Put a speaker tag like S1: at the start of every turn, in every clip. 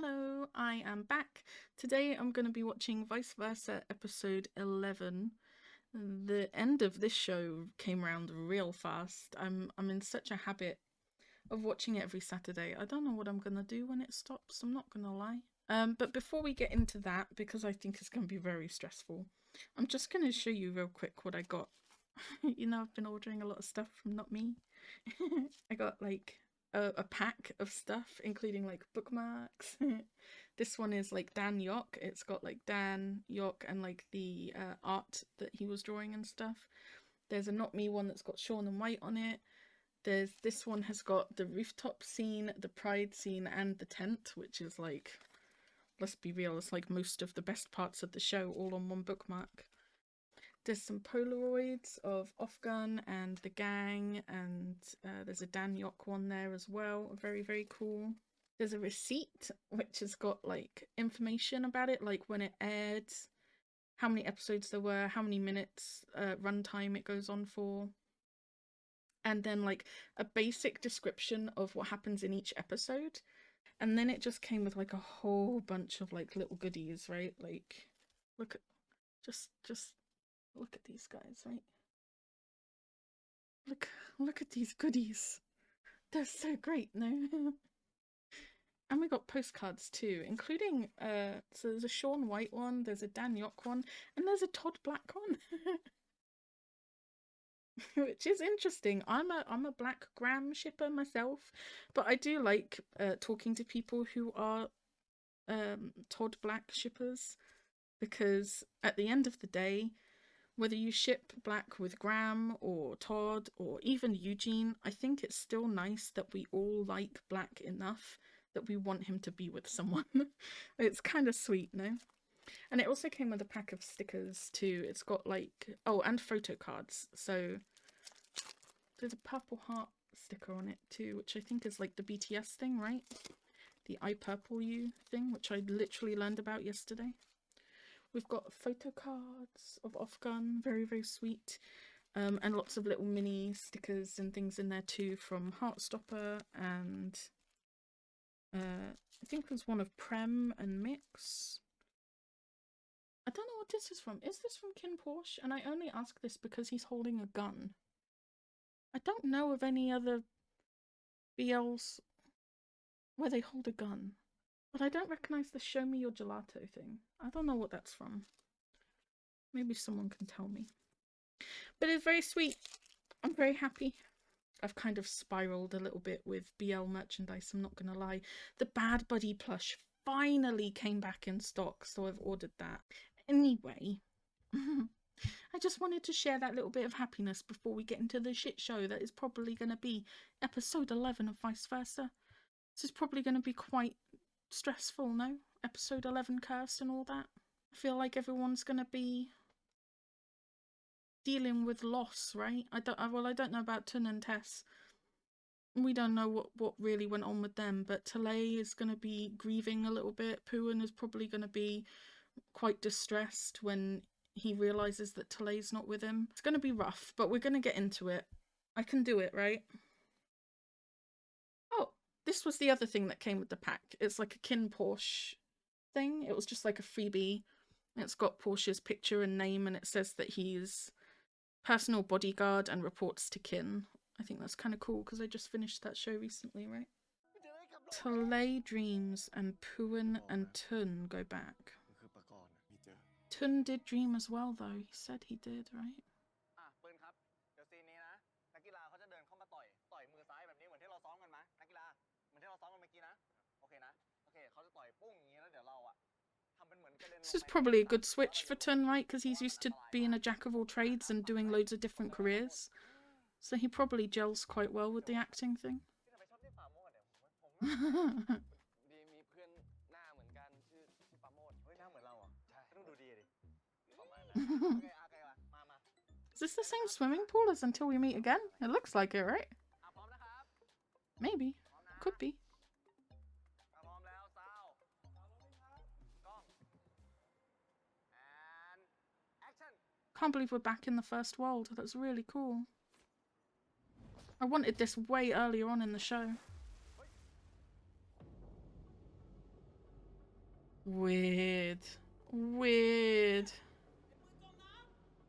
S1: Hello, I am back. Today I'm going to be watching Vice Versa episode 11. The end of this show came around real fast. I'm in such a habit of watching it every Saturday. I don't know what I'm going to do when it stops, I'm not going to lie. But before we get into that, because I think it's going to be very stressful, I'm just going to show you real quick what I got. You know, I've been ordering a lot of stuff from Not Me. I got like a pack of stuff, including like bookmarks. This one is like Dan Yock. It's got like Dan Yock and like the art that he was drawing and stuff. There's a Not Me one that's got Sean and White on it. There's this one has got the rooftop scene, the pride scene, and the tent, which is like, let's be real, it's like most of the best parts of the show all on one bookmark. There's some Polaroids of Off-Gun and the gang, and there's a Dan Yock one there as well. Very, very cool. There's a receipt which has got like information about it, like when it aired, how many episodes there were, how many minutes runtime it goes on for, and then like a basic description of what happens in each episode. And then it just came with like a whole bunch of like little goodies, right? Like, look at just look at these guys, right? Look at these goodies. They're so great, no? And we got postcards too, including so there's a Sean White one, there's a Dan Yock one, and there's a Todd Black one. Which is interesting. I'm a Black Graham shipper myself, but I do like talking to people who are Todd Black shippers, because at the end of the day, whether you ship Black with Graham or Todd or even Eugene, I think it's still nice that we all like Black enough that we want him to be with someone. It's kind of sweet, no? And it also came with a pack of stickers too. It's got like, oh, and photo cards. So there's a purple heart sticker on it too, which I think is like the BTS thing, right? The I Purple You thing, which I literally learned about yesterday. We've got photo cards of Off-Gun, very, very sweet. And lots of little mini stickers and things in there too from Heartstopper, and I think there's one of Prem and Mix. I don't know what this is from. Is this from Kin Porsche? And I only ask this because he's holding a gun. I don't know of any other BLs where they hold a gun. But I don't recognise the Show Me Your Gelato thing. I don't know what that's from. Maybe someone can tell me. But it's very sweet. I'm very happy. I've kind of spiraled a little bit with BL merchandise, I'm not gonna lie. The Bad Buddy plush finally came back in stock, so I've ordered that. Anyway, I just wanted to share that little bit of happiness before we get into the shit show that is probably going to be episode 11 of Vice Versa. This is probably going to be quite stressful, no? Episode 11 curse and all that. I feel like everyone's going to be dealing with loss, right? I don't know about Tun and Tess. We don't know what really went on with them, but Talay is going to be grieving a little bit. Poohan is probably going to be quite distressed when he realises that Talay's not with him. It's going to be rough, but we're going to get into it. I can do it, right? Oh, this was the other thing that came with the pack. It's like a Kin Porsche thing. It was just like a freebie. It's got Porsche's picture and name, and it says that he's personal bodyguard and reports to Kin. I think that's kind of cool because I just finished that show recently, right? Talay dreams and Poohan and Tun go back. Tun did dream as well, though. He said he did, right? This is probably a good switch for Tun, right? Because he's used to being a jack of all trades and doing loads of different careers. So he probably gels quite well with the acting thing. Is this the same swimming pool as Until We Meet Again? It looks like it, right? Maybe. Could be. Can't believe we're back in the first world. That's really cool. I wanted this way earlier on in the show. Weird. Weird.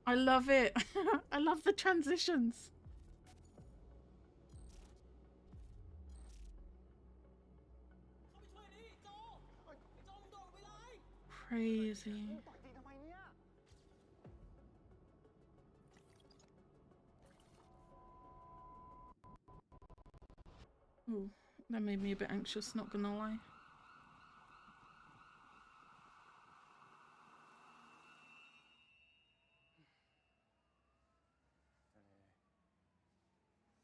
S1: I love it. I love the transitions. Crazy. Ooh, that made me a bit anxious, not gonna lie.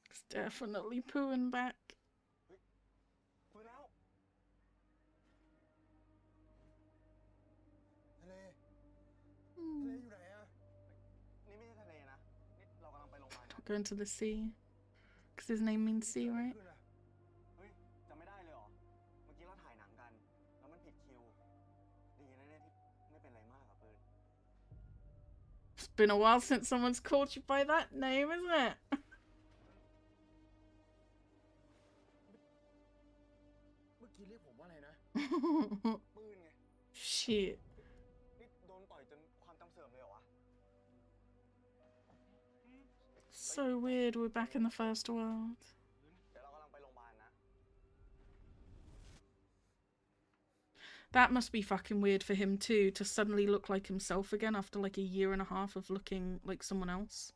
S1: It's definitely pooing back. Not going to the sea. Because his name means sea, right? It's been a while since someone's called you by that name, isn't it? Shit. So weird, we're back in the first world. That must be fucking weird for him too, to suddenly look like himself again after like a year and a half of looking like someone else.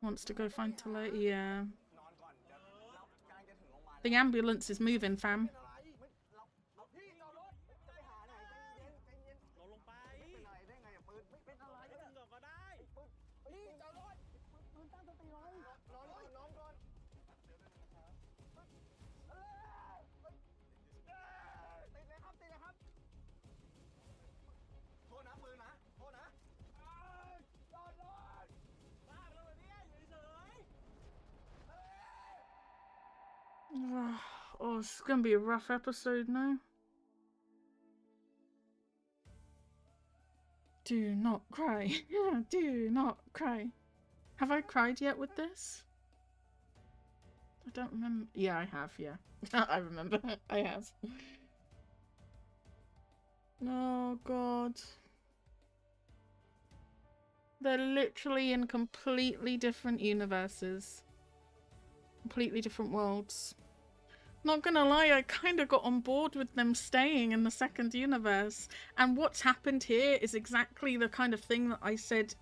S1: Wants to go find Tala, yeah. The ambulance is moving, fam. Oh, it's gonna be a rough episode now. Do not cry. Do not cry. Have I cried yet with this? I don't remember. Yeah, I have, yeah. I remember. I have. Oh, God. They're literally in completely different universes. Completely different worlds. Not gonna lie, I kind of got on board with them staying in the second universe. And what's happened here is exactly the kind of thing that I said,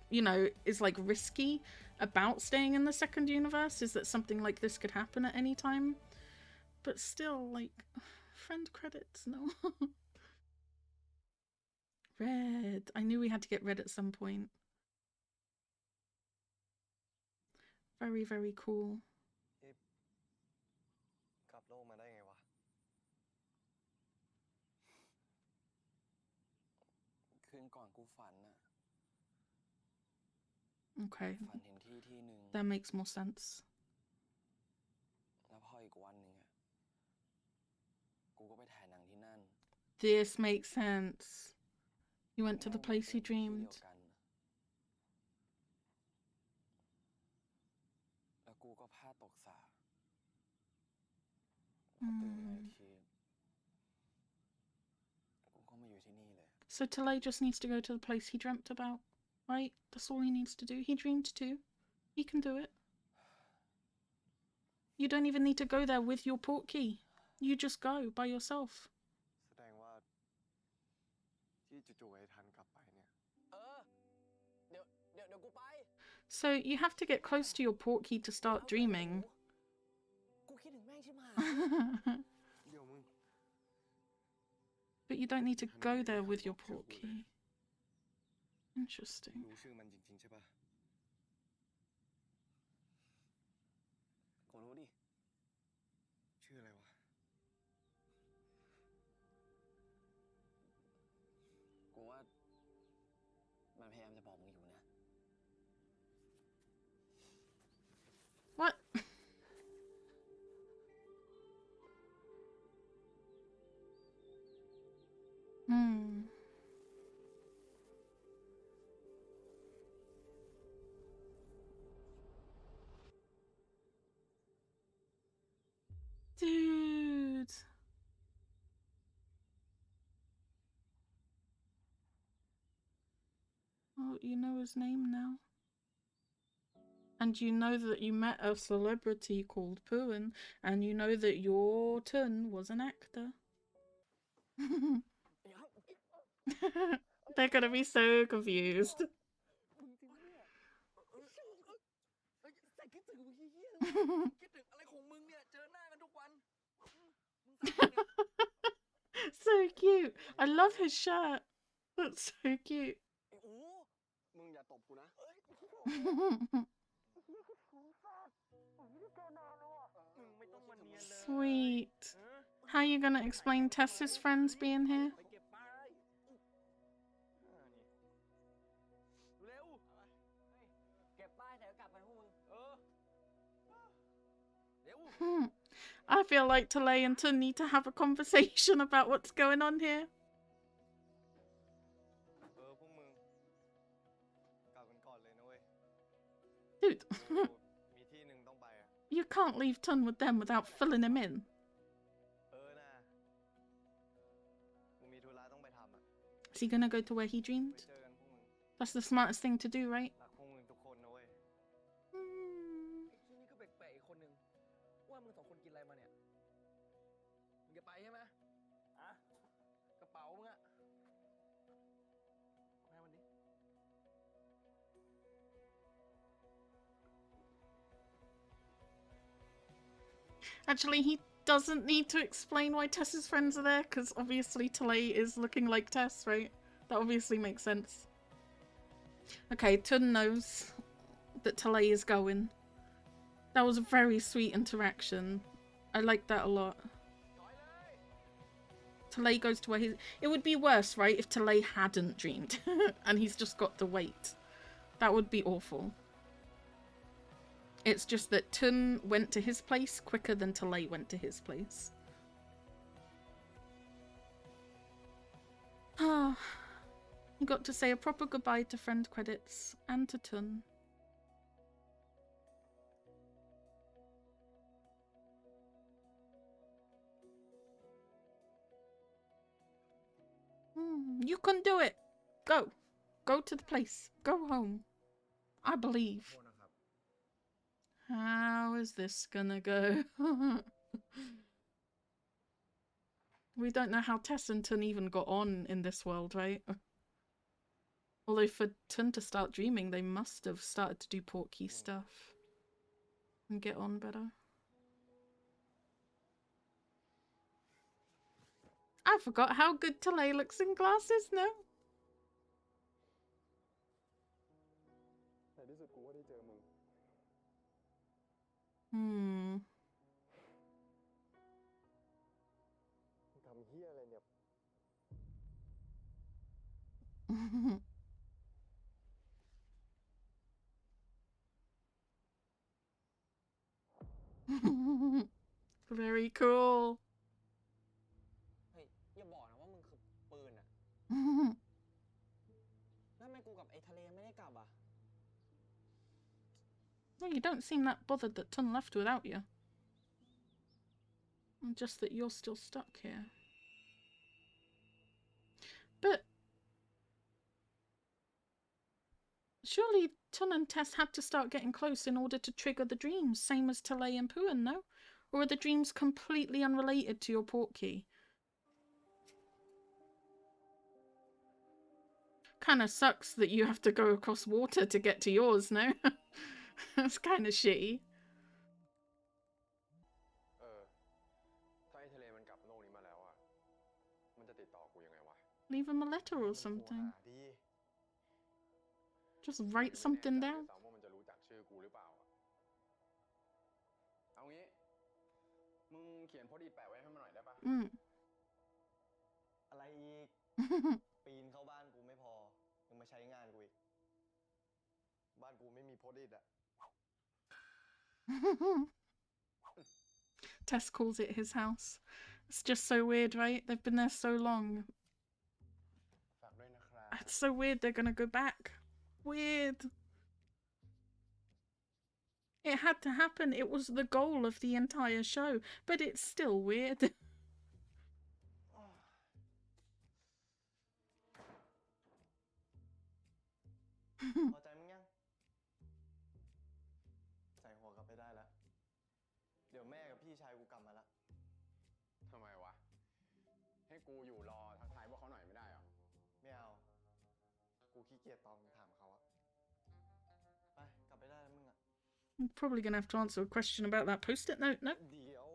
S1: you know, is like risky about staying in the second universe, is that something like this could happen at any time. But still, like, friend credits, no. Red. I knew we had to get red at some point. Very, very cool.
S2: กลับโลกมาได้ไงวะคืนก่อนกูฝันน่ะ
S1: Okay.
S2: ฝันเห็นที่ที่หนึ่ง
S1: That makes more sense.
S2: แล้วพออีกวันหนึ่งอ่ะกูก็ไปถ่ายหนังที่นั่น
S1: This makes sense. You went to the place you dreamed.
S2: แล้วกูก็พลาดตกสระพอตื่นมาอีกทีกูก็มาอยู่ที่นี่เลย
S1: So Talay just needs to go to the place he dreamt about, right? That's all he needs to do. He dreamed too. He can do it. You don't even need to go there with your portkey. You just go by yourself.
S2: แสดงว่าที่จู่ๆไอ้ทันกลับไปเนี่ยเดี๋ยวกูไป
S1: So you have to get close to your portkey to start dreaming.
S2: กูคิดถึงแม่งใช่ไหม
S1: But you don't need to go there with your portkey. Interesting.
S2: รู้ชื่อมันจริงๆใช่ปะกูรู้ดิชื่ออะไรวะกูว่ามันพยายามจะบอกมึงอยู่นะ
S1: What? Oh, you know his name now. And you know that you met a celebrity called Puin, and you know that your Tun was an actor. They're gonna be so confused.
S3: คิดถึงอะไรของมึงเนี่ยเจอหน้ากันทุกวันมึงสั่งเนี่ย
S1: So cute. I love his shirt. That's so cute.
S3: ไอ้อู
S2: มึงอย่าตบกูนะ
S3: มึงไม่ต้องมาเนียนเลย
S1: Sweet. How are you gonna explain Tess's friends being here?
S3: ไปเก็บปลานี่เร็วเก็บป้ายเสร็จก็กลับไปพวกมึงเร็ว
S1: I feel like Talay and Tun need to have a conversation about what's going on here.
S2: พวกมึงกลับกันก่อนเลยนะเว้ย
S1: Dude,
S2: มีที่หนึ่งต้องไปอ่ะ
S1: you can't leave Tun with them without filling him in.
S2: นะกูมีธุระต้องไปทำอ่ะ
S1: Is he gonna go to where he
S2: ไว้
S1: dreamed?
S2: เจอกันพวกมึง
S1: That's the smartest thing to do, right?
S2: รักพวกมึงทุกคนนะเว้ย
S3: ไอ้ที่นี่ก็แปลกๆอีกคนนึงว่ามึงสองคนกินอะไรมาเนี่ยมึงจะไปใช่ไหมอะกระเป๋ามึงอะเอาให้มันดิ
S1: Actually, he doesn't need to explain why Tess's friends are there, because obviously Talay is looking like Tess, right? That obviously makes sense. Okay, Tun knows that Talay is going. That was a very sweet interaction. I like that a lot. Talay goes to where he's... It would be worse, right, if Talay hadn't dreamed and he's just got to wait. That would be awful. It's just that Tun went to his place quicker than Talay went to his place. Ah, he got to say a proper goodbye to friend credits and to Tun. You can do it. Go. Go to the place. Go home. I believe. How is this gonna go? We don't know how Tess and Tun even got on in this world, right? Although for Tun to start dreaming, they must have started to do portkey stuff and get on better. I forgot how good Talay looks in glasses now.
S2: ในที่สุดกูก็ได้เจอมึง มึงทำเหี้ยอะไรเนี่ย
S1: Very cool.
S3: เฮ้ยอย่าบอกนะว่ามึงคือปืนอะแล้วทำไมกูกับไอ้ทะเลไม่ได้กลับอะ
S1: Well, you don't seem that bothered that Tun left without you. Just that you're still stuck here. But surely Tun and Tess had to start getting close in order to trigger the dreams, same as Talay and Puan, no? Or are the dreams completely unrelated to your portkey? Kinda sucks that you have to go across water to get to yours, no? That's kinda shitty.
S2: ถ้าไอ้ทะเลมันกลับโลกนี้มาแล้วอ่ะ มันจะติดต่อกูยังไงวะ
S1: Leave him a letter or
S2: มันโทร
S1: something.
S2: หาดิ
S1: Just write something
S2: ไม่แน่ใจ
S1: down.
S2: ด้วยซ้ำว่ามันจะรู้จักชื่อกูหรือเปล่าอะเอางี้ มึงเขียนโพสต์อิทแปะไว้ให้มันหน่อยได้ปะ อะไรอีก ปีนเข้าบ้านกูไม่พอ ยังมาใช้งานกูอีก บ้านกูไม่มีโพสต์อิทอะ
S1: Tess calls it his house. It's just so weird, right? They've been there so long.
S2: ฝากด้วยนะครับ
S1: It's so weird they're gonna go back. Weird. It had to happen. It was the goal of the entire show, but it's still weird.
S4: พอใจมึงยังใส่หัวกลับไปได้แล้วเดี๋ยวแม่กับพี่ชายกูกลับมาละ
S2: ทำไมวะให้กูอยู่รอทักทายพวกเขาหน่อยไม่ได้หรอ
S4: ไม่เอากูขี้เกียจตอบคำถามเขาอะไปกลับไปได้แล้วมึงอะ
S1: I'm probably gonna have to answer a question about that post-it note. No.
S4: เดี๋ยว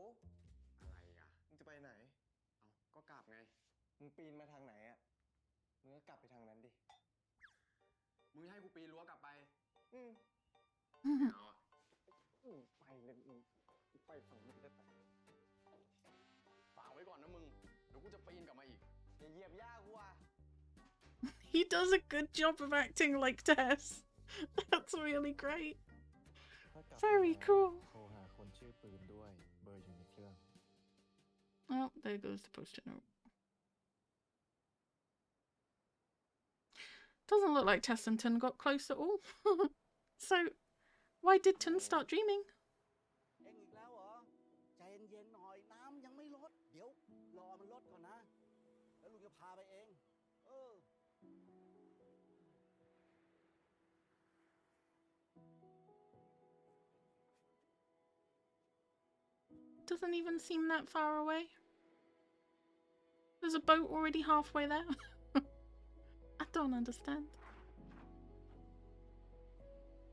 S2: อะไรอ่ะ
S4: มึงจะไปไหน
S2: เอาก็กลับไง
S4: มึงปีนมาทางไหนอะมึงก็กลับไปทางนั้นดิ
S2: มึงให้กูปีนรั้วกลับไป
S4: อืม
S2: เอาอะ
S4: ไปเลยมึงไปฝั่งมึงได้ไป
S2: ฝากไว้ก่อนนะมึงเดี๋ยวกูจะปีนกลับมาอีก
S4: อย่าเหยียบย่ากูอะ
S1: He does a good job of acting like Tess. That's really great.
S4: ถ้ากลับ
S1: Very
S4: ไป
S1: cool.
S4: โทรหาคนชื่อปืนด้วยเบอร์อยู่ในเครื่อง
S1: Oh, there goes the post-it note. Doesn't look like Tess and Tun got close at all. So, why did Tun start dreaming?
S5: เอ็งอีกแล้วเหรอใจเย็นๆหน่อยน้ำยังไม่ลดเดี๋ยวรอมันลดก่อนนะแล้วลุงจะพาไปเอง
S1: Doesn't even seem that far away. There's a boat already halfway there. I don't understand.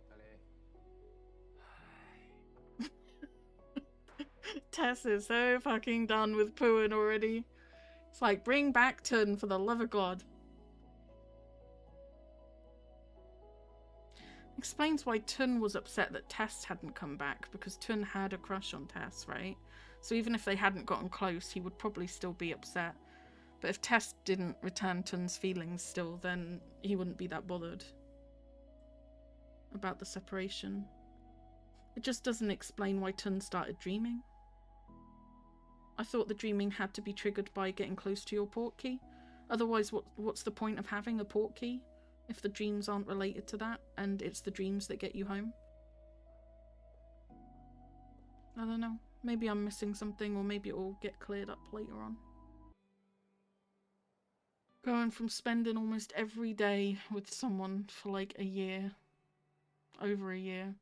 S2: ทะเล
S1: Tess is so fucking done with pooing already. It's like, bring back Tun for the love of God. Explains why Tun was upset that Tess hadn't come back, because Tun had a crush on Tess, right? So even if they hadn't gotten close, he would probably still be upset. But if Tess didn't return Tun's feelings still, then he wouldn't be that bothered about the separation. It just doesn't explain why Tun started dreaming. I thought the dreaming had to be triggered by getting close to your port key. Otherwise, what's the point of having a port key if the dreams aren't related to that and it's the dreams that get you home? I don't know. Maybe I'm missing something, or maybe it will get cleared up later on. Going from spending almost every day with someone for like a year, over a year,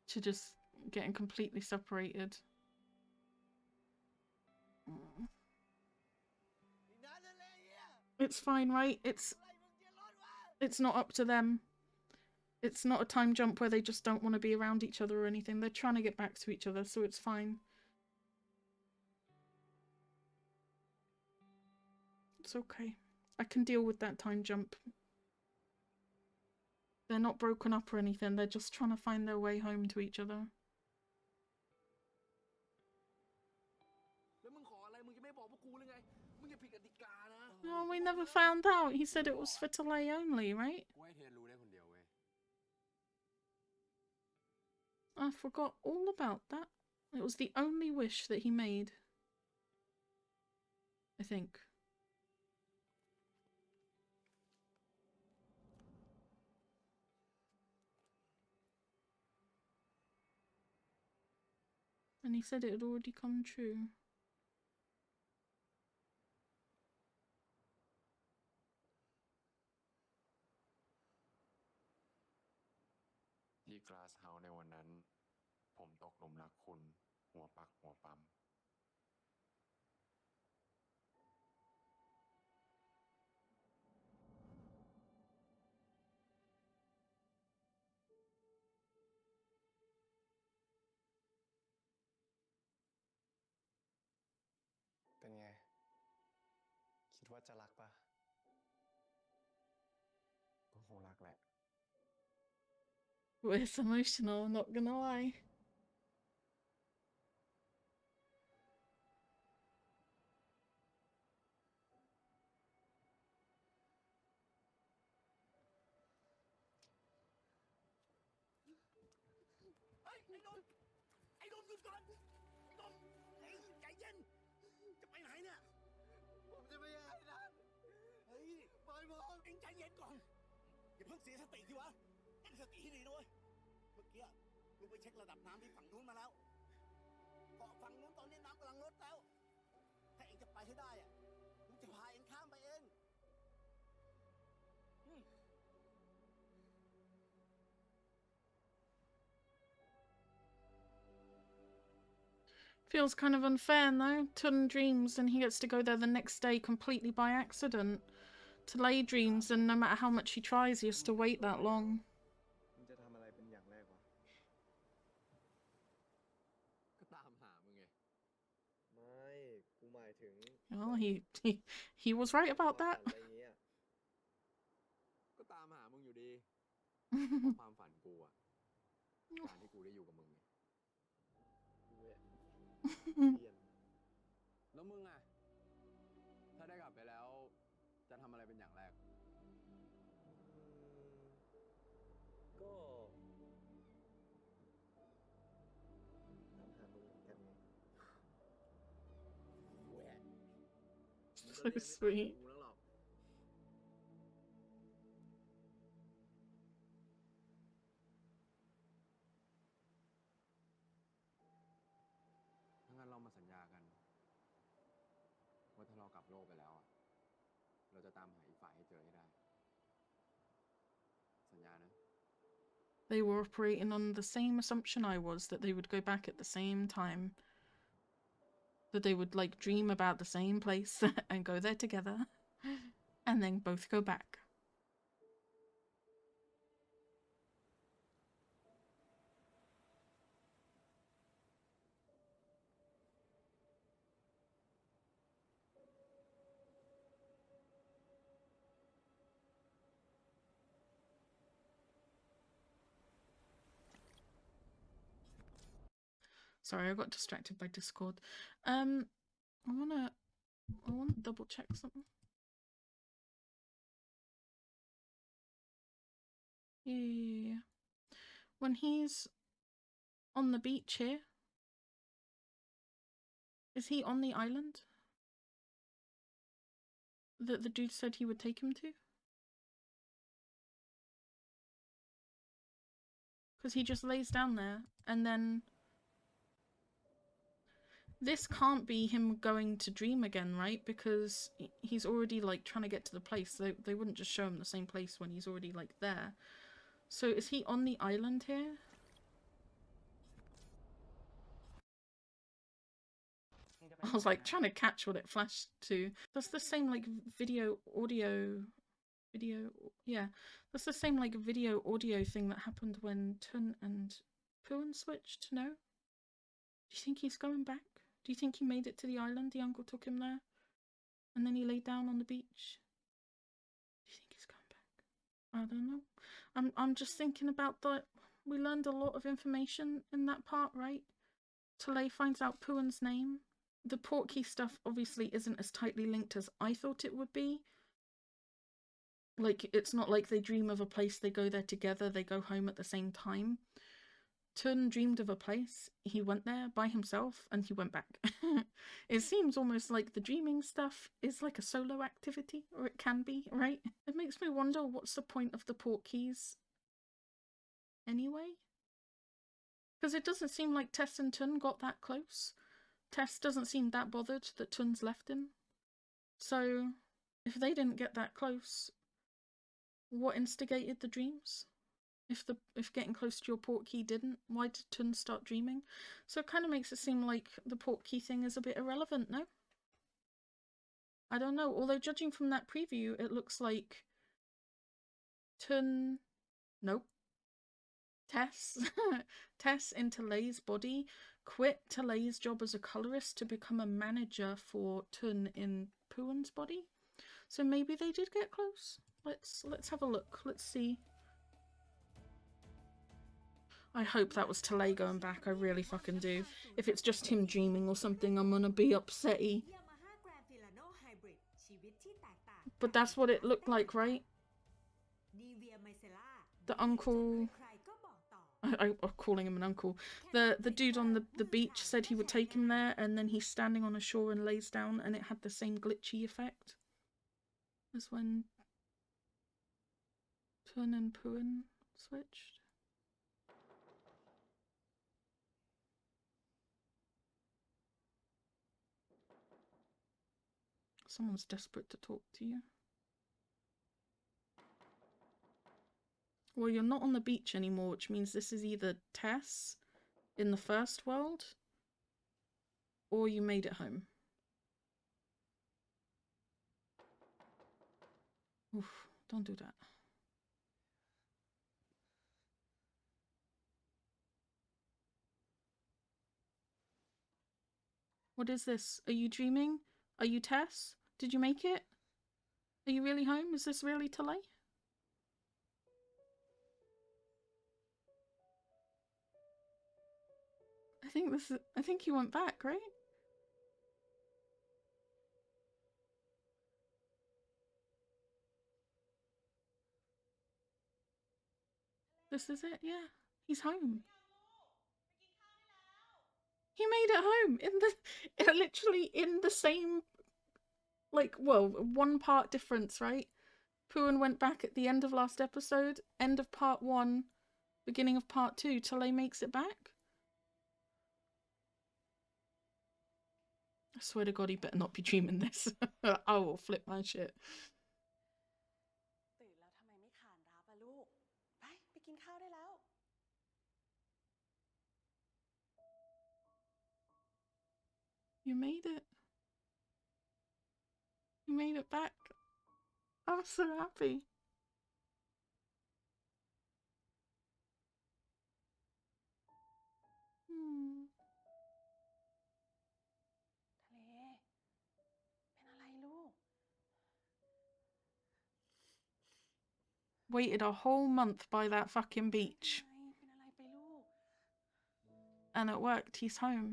S1: to just getting completely separated. It's fine, right? It's not up to them. It's not a time jump where they just don't want to be around each other or anything. They're trying to get back to each other, so it's fine. It's okay. I can deal with that time jump. They're not broken up or anything. They're just trying to find their way home to each other. Oh, we never found out. He said it was for delay only, right? I forgot all about that. It was the only wish that he made, I think. And he said it had already come true.
S6: Glass House ในวันนั้นผมตกหลุมรักคุณหัวปักหัวปั๊ม
S4: เป็นไงคิดว่าจะรักปะ
S6: ก็คงรักแหละ
S1: Well, it's emotional, I'm not gonna lie. Feels kind of unfair, no? Tun dreams and he gets to go there the next day completely by accident. Talay dreams and no matter how much he tries, he has to wait that long.
S4: มึงจะทำอะไรเป็นอย่างแรกวะ
S3: ก็ตามหามึงไง
S4: ไม่ กูหมายถึง
S1: Well, he was right about that.
S4: อะไรเงี้ย
S3: ก็ตามหามึงอยู่ดี เพราะความฝันกูอะการที่กูได้อยู่กับมึงไง
S4: เว้ยเปลี่ยน
S3: แล้วมึงอะถ้าได้กลับไปแล้ว จะทำอะไรเป็นอย่างแรก
S4: ก็ตามหามึงเหมือนกันไง
S3: แหวะ
S1: So sweet.
S3: กูนั่งหรอกถ้างั้นเรามาสัญญากัน ว่าถ้าเรากลับโลกไปแล้วอะเราจะตามหาอีกฝ่ายให้เจอให้ได้ สัญญานะ
S1: They were operating on the same assumption I was, that they would go back at the same time. That they would like dream about the same place and go there together. And then both go back. Sorry, I got distracted by Discord. I wanna double check something. Yeah. When he's on the beach here, is he on the island that the dude said he would take him to? Because he just lays down there and then this can't be him going to dream again, right? Because he's already like trying to get to the place. They wouldn't just show him the same place when he's already like there. So is he on the island here? I was like trying to catch what it flashed to. That's the same like yeah. That's the same like video audio thing that happened when Tun and Puan switched, no? Do you think he's going back? Do you think he made it to the island? The uncle took him there? And then he laid down on the beach? Do you think he's going back? I don't know. I'm just thinking about that. We learned a lot of information in that part, right? Talay finds out Puan's name. The Portkey stuff obviously isn't as tightly linked as I thought it would be. Like, it's not like they dream of a place, they go there together, they go home at the same time. Tun dreamed of a place, he went there by himself, and he went back. It seems almost like the dreaming stuff is like a solo activity, or it can be, right? It makes me wonder what's the point of the Portkeys anyway? Because it doesn't seem like Tess and Tun got that close. Tess doesn't seem that bothered that Tun's left him. So, if they didn't get that close, what instigated the dreams? If getting close to your Portkey didn't, why did Tun start dreaming? So it kind of makes it seem like the Portkey thing is a bit irrelevant, no? I don't know, although judging from that preview, it looks like Tun... Nope. Tess. Tess in Talay's body quit Talay's job as a colorist to become a manager for Tun in Puan's body. So maybe they did get close. Let's have a look. Let's see. I hope that was Talay going back. I really fucking do. If it's just him dreaming or something, I'm gonna be upsetty. But that's what it looked like, right? The uncle... I'm calling him an uncle. The dude on the beach said he would take him there, and then he's standing on a shore and lays down, and it had the same glitchy effect as when Tun and Puan switched. Someone's desperate to talk to you. Well, you're not on the beach anymore, which means this is either Tess in the first world or you made it home. Oof, don't do that. What is this? Are you dreaming? Are you Tess? Did you make it? Are you really home? Is this really Talay? I think he went back, right? This is it, yeah. He's home. He made it home literally in the same, like, well, 1 part difference, right? Poohan went back at the end of last episode, end of part 1, beginning of part 2. Talay makes it back. I swear to God, he better not be dreaming this. I will flip my shit.
S7: ตื่นแล้วทำไมไม่ขานรับอะลูก ไปกินข้าวได้แล้ว
S1: You made it. You made it back. I'm so happy. Hmm.
S7: ทะเล เป็นอะไรลูก
S1: Waited a whole month by that fucking beach.
S7: เป็นอะไรไปลูก
S1: And it worked. He's home.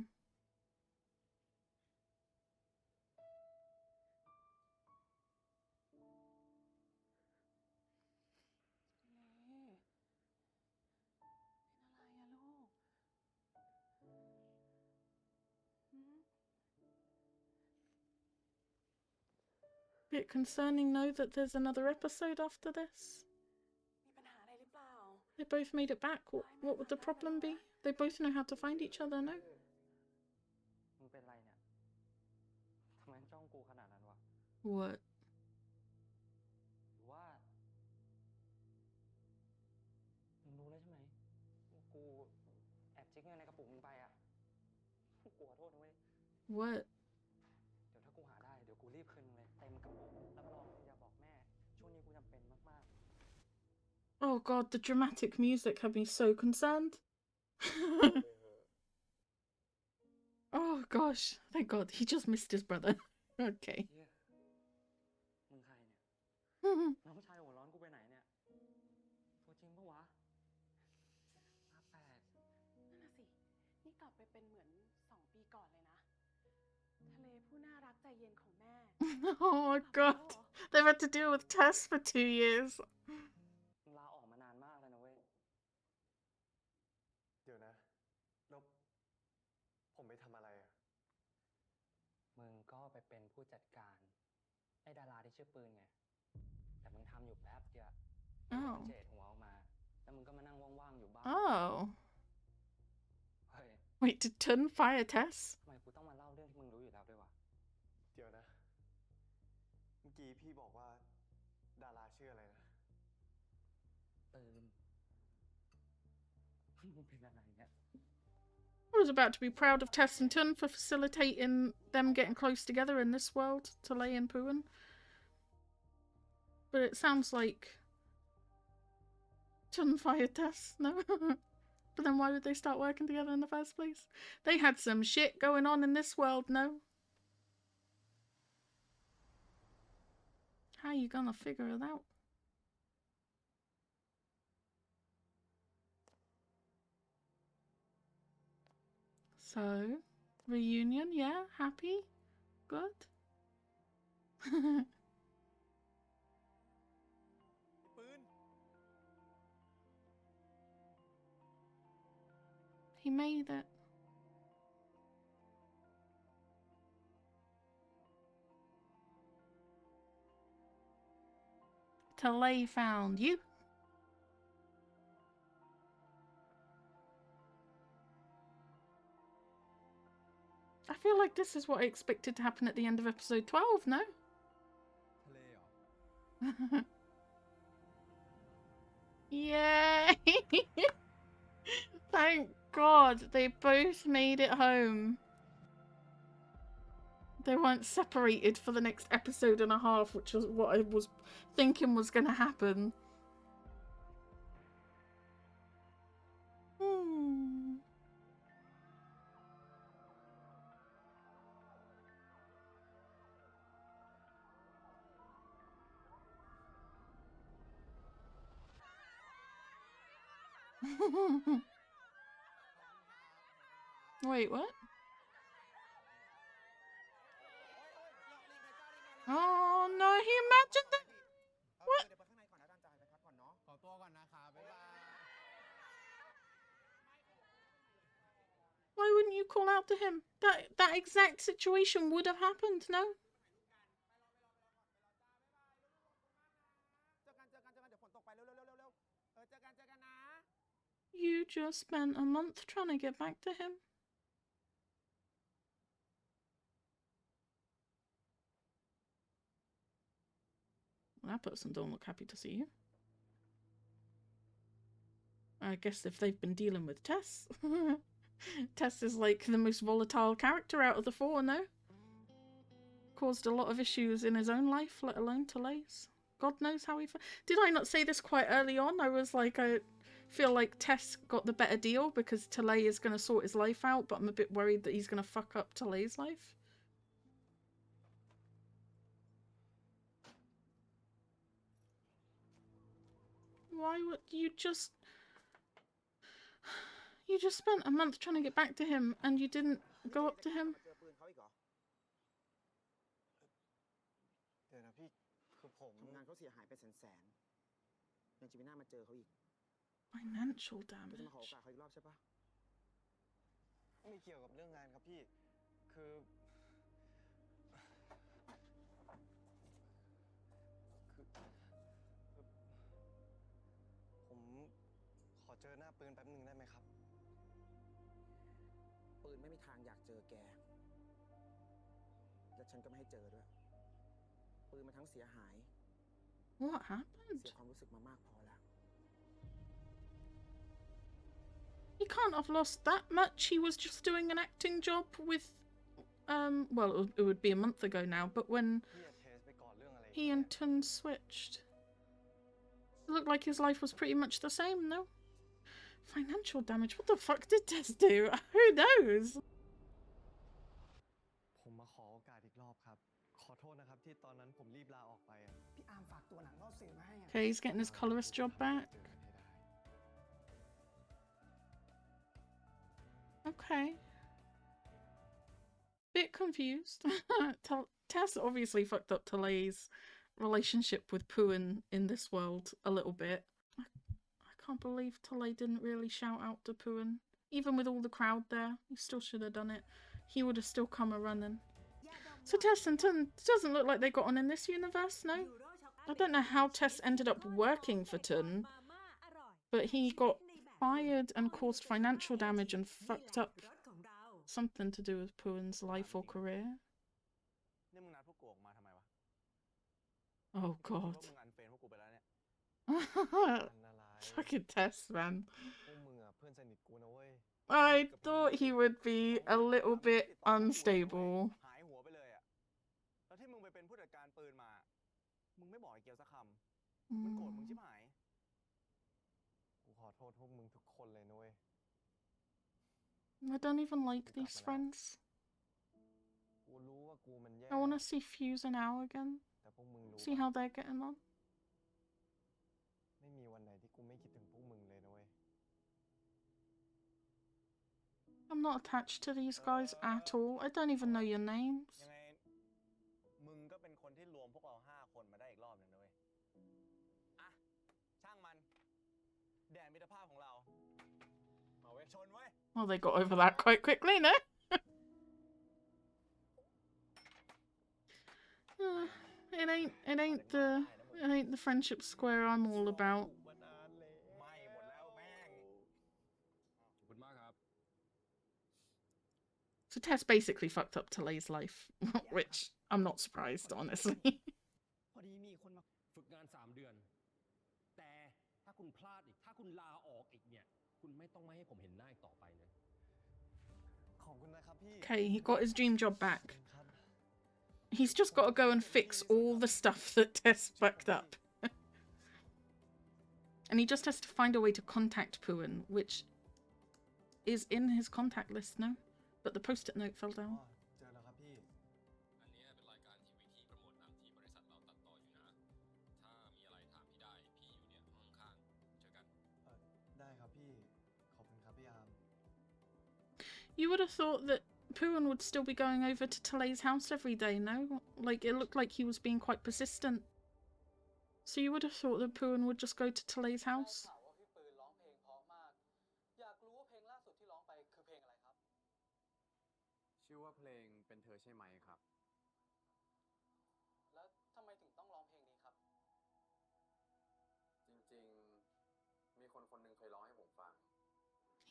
S7: ทะเล เป็นอะไรอะลูกหืม
S1: Bit concerning, though, that there's another episode after this.
S7: มีปัญหาอะไรหรือเปล่า
S1: They both made it back. What would the problem be? They both know how to find each other, no?
S3: มึงเป็นไรเนี่ย ทำไมจ้องกูขนาดนั้นวะ
S1: What?
S3: หรือว่า มึงรู้แล้วใช่ไหมว่ากูแอบจิกเงินในกระปุกมึงไปอ่ะ กูขอโทษนะเว้ย
S1: What?
S3: เดี๋ยวถ้ากูหาได้ เดี๋ยวกูรีบคืนมึงเลย เต็มกระปุกรับรองกูอย่าบอกแม่ ช่วงนี้กูจำเป็นมาก
S1: Oh God, the dramatic music had me so concerned. Oh gosh, thank God, he just missed his brother. Okay.
S3: ๆเฮียมึงใครเนี่ย น้องชายหัวร้อนกูไปไหนเนี่ย ตัวจริงปะวะน่าแปลก
S7: นั่นน่ะสิ นี่กลับไปเป็นเหมือน2 ปีก่อนเลยนะ ทะเลผู้น่ารักใจเย็นของแม่
S1: Oh God, they've had to deal with Tess for 2 years.
S3: มึงลาออกมานานมากแล้วนะเว้ย
S4: เดี๋ยวนะ แล้วผมไปทำอะไรอ่ะ
S3: มึงก็ไปเป็นผู้จัดการไอ้ดาราที่ชื่อปืนไง แต่มึงทำอยู่แป๊บเดียวมึง
S1: Oh.
S3: เจดหัวออกมา แล้วมึงก็มานั่งว่างๆอยู่บ้าน
S1: Oh.
S3: เฮ้ย
S1: Wait, did Tun fire Tess?
S3: ทำไมกูต้องมาเล่าเรื่องที่มึงรู้อยู่แล้วด้วยวะ
S4: เดี๋ยวนะ เมื่อกี้พี่บอกว่าดาราชื่ออะไรนะ
S3: ปืน มึงเป็นอะไรเนี่ย
S1: I was about to be proud of Tess and Tun for facilitating them getting close together in this world, Talay and Poohan. But it sounds like Tun fired Tess, no? But then why would they start working together in the first place? They had some shit going on in this world, no? How are you gonna figure it out? So, reunion, yeah, happy, good.
S3: ปืน
S1: He made it. Talay found you. I feel like this is what I expected to happen at the end of episode 12, no?
S3: ทะเลเหรอ
S1: Yay! Thank God they both made it home. they weren't separated for the next episode and a half, which was what I was thinking was going to happen. Wait, what? Oh no, he imagined that. What? Why wouldn't you call out to him? That exact situation would have happened, no? You just spent a month trying to get back to him. That person don't look happy to see you. I guess if they've been dealing with Tess. Tess is like the most volatile character out of the four, no? Caused a lot of issues in his own life, let alone Talay's. God knows how he... Did I not say this quite early on? I was like, I feel like Tess got the better deal because Talay is going to sort his life out, but I'm a bit worried that he's going to fuck up Talay's life. Why would you just... You just spent a month trying to get back to him and you didn't go up to him?
S4: เดี๋ยวนะพี่คือผม
S5: ทำงานเขาเสียหายไปแสนยังจะไม่น่ามาเจอเขาอีก
S1: Financial
S5: จะ
S1: damage.
S5: มาขอโอกาสเขาอีกรอบใช่ปะ
S4: ไม่เกี่ยวกับเรื่องงานครับพี่คือผมขอเจอหน้าปืนแป๊บหนึ่งได้ไหมครับ
S5: ปืนไม่มีทางอยากเจอแก และฉันก็ไม่ให้เจอด้วย ปืนมันทั้งเสียหาย
S1: What happened?
S5: เสียความรู้สึกมามากพอแล้ว
S1: He can't have lost that much. He was just doing an acting job with, well, it would be a month ago now, but when
S4: พี่อย่าเทสไปก่อนเรื่องอะไร
S1: he and Tun switched, it looked like his life was pretty much the same, no? Financial damage? What the fuck did Tess do? Who knows?
S4: ผมมาขอโอกาสอีกรอบครับ ขอโทษนะครับที่ตอนนั้นผมรีบลาออกไปอะ
S3: พี่อาร์มฝากตัวหนังรอบสื่อมาให้อะ
S1: Okay, he's getting his colorist job back.
S4: เจอกันให้ได้
S1: Okay. Bit confused. Tess obviously fucked up Talay's relationship with Puin in this world a little bit. I can't believe Talay didn't really shout out to Puin. Even with all the crowd there, he still should have done it. He would have still come a-running. So Tess and Tun doesn't look like they got on in this universe, no? I don't know how Tess ended up working for Tun, but he got fired and caused financial damage and fucked up something to do with Puin's life or career.
S3: นี่มึงนัดพวกกูออกมาทำไมวะ
S1: Oh
S3: คิดว่า
S1: god.
S3: มึงอันเฟรนพวกกูไปแล้วเนี่ย
S4: อันอะไร
S1: Fucking Tess, man.
S4: พวกมึงอะเพื่อนสนิทกูนะเว้ย
S1: I thought he would be a little bit unstable.
S3: หายหัวไปเลยอะแล้วที่มึงไปเป็นผู้จัดการปืนมา มึงไม่บอกไอ้เกียวสักคำ มันโกรธมึงชิบหาย
S4: กูขอโทษพวกมึงทุกคนเลยนะเว้ย
S1: I don't even like these friends.
S4: กูรู้ว่ากูมันแย่
S1: I want to see Fuse and Al again.
S4: แต่พวกมึงรู้
S1: See
S4: ปะ
S1: how they're getting on.
S4: ไม่มีวันไหนที่กูไม่คิดถึงพวกมึงเลยนะเว้ย
S1: I'm not attached to these guys at all. I don't even know your names.
S3: ยังไง มึงก็เป็นคนที่รวมพวกเรา5 คนมาได้อีกรอบหนึ่งนะเว้ย อ่ะ ช่างมัน แดนมิตรภาพของเรา มาเว้ย ชนเว้ย
S1: Well, they got over that quite quickly, no? It ain't the friendship square I'm all about.
S3: ไม่หมดแล้วแม่ง
S2: ขอบคุณมากครับ
S1: So Tess basically fucked up Talay's life, which I'm not surprised, honestly.
S8: พอดีมีคนมาฝึกงาน3 เดือน แต่ถ้าคุณพลาดอีก ถ้าคุณลาออกอีกเนี่ย คุณไม่ต้องมาให้ผมเห็นหน้าอีกต่อไปนะ
S4: ขอบคุณนะครับพี่
S1: Okay, he got his dream job back.
S4: ครับ
S1: He's just got to go and fix all the stuff that Tess fucked up. And he just has to find a way to contact Puan, which is in his contact list now. But the post-it note fell
S3: อ๋อ
S1: down.
S3: เจอแล้วครับพี่
S8: อันเนี้ยเป็นรายการทีวีที่โปรโมทหนังที่บริษัทเราตัดต่ออยู่นะ ถ้ามีอะไรถามพี่ได้ พี่อยู่เนี่ยห้องข้างๆเจอกัน
S3: ได้ครับพี่ ขอบคุณครับพี่อาร์ม
S1: You would have thought that Puan would still be going over to Talei's house every day, no? Like, it looked like he was being quite persistent. So you would have thought that Puan would just go to Talei's house.
S3: ข่าวว่าพี่ปืนร้องเพลงเพราะมาก อยากรู้ว่าเพลงล่าสุดที่ร้องไปคือเพลงอะไรครับ
S2: ชื่อว่าเพลงเป็นเธอใช่ไหมครับ
S3: แล้วทำไมถึงต้องร้องเพลงนี้ครับ
S2: จริงๆ มีคนคนหนึ่งเคยร้องให้ผมฟัง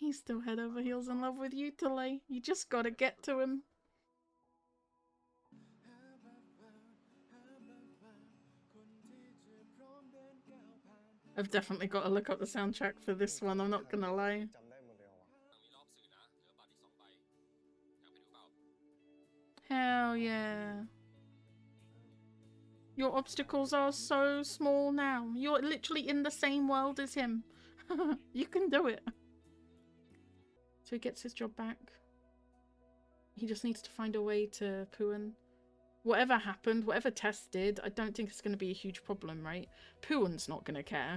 S1: He's still head over heels in love with you, Talei. You just gotta get to him. I've definitely got to look up the soundtrack for this one, I'm not gonna lie.
S3: จำได้หมดเลยเหรอวะ
S8: มีรอบสื่อนะ เหลือบัตรอีก2 ใบ อยากไปดูเปล่า
S1: Hell yeah. Your obstacles are so small now. You're literally in the same world as him. You can do it. So he gets his job back. He just needs to find a way to Puan. Whatever happened, whatever Tess did, I don't think it's going to be a huge problem, right? Puan's not going to care.